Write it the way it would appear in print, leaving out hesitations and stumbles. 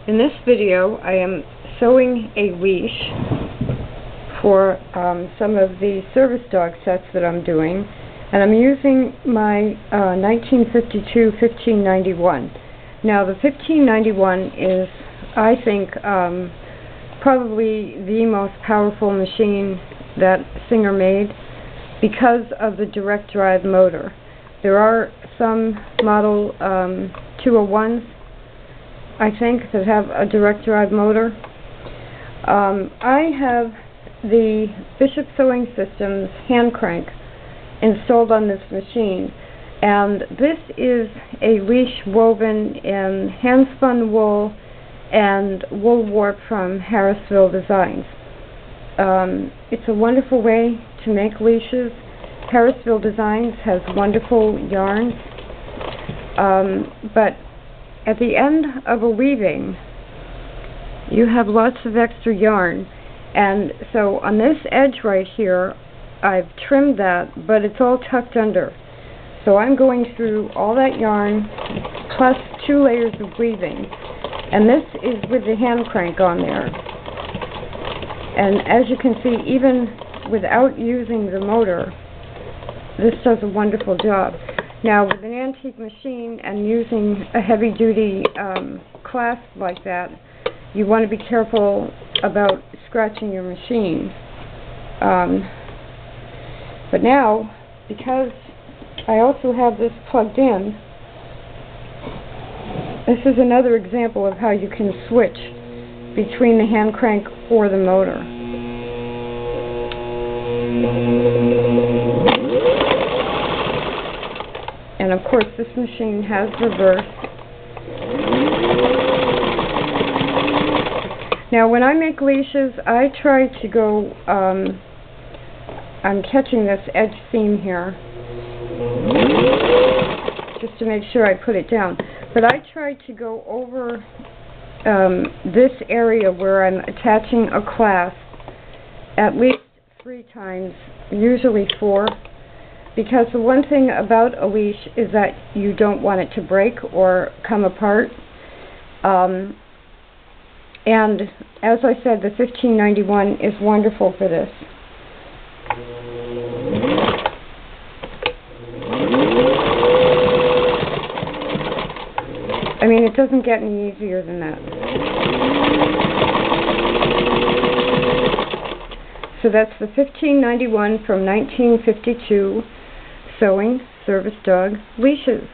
In this video, I am sewing a leash for some of the service dog sets that I'm doing, and I'm using my 1952 1591. Now, the 1591 is, I think, probably the most powerful machine that Singer made because of the direct drive motor. There are some model 201s, I think, that have a direct drive motor. I have the Bishop Sewing Systems hand crank installed on this machine, and this is a leash woven in hand-spun wool and wool warp from Harrisville Designs. It's a wonderful way to make leashes. Harrisville Designs has wonderful yarns, but at the end of a weaving, you have lots of extra yarn, and so on this edge right here, I've trimmed that, but it's all tucked under. So I'm going through all that yarn, plus 2 layers of weaving, and this is with the hand crank on there. And as you can see, even without using the motor, this does a wonderful job. Now, with an antique machine and using a heavy-duty clasp like that, you want to be careful about scratching your machine. But now, because I also have this plugged in, this is another example of how you can switch between the hand crank or the motor. And of course, this machine has reverse. Now, when I make leashes, I try to go, I'm catching this edge seam here, just to make sure I put it down. But I try to go over this area where I'm attaching a clasp at least 3 times, usually 4. Because the one thing about a leash is that you don't want it to break or come apart. And as I said, the 1591 is wonderful for this. I mean, it doesn't get any easier than that. So that's the 1591 from 1952 Sewing Service Dog Leashes.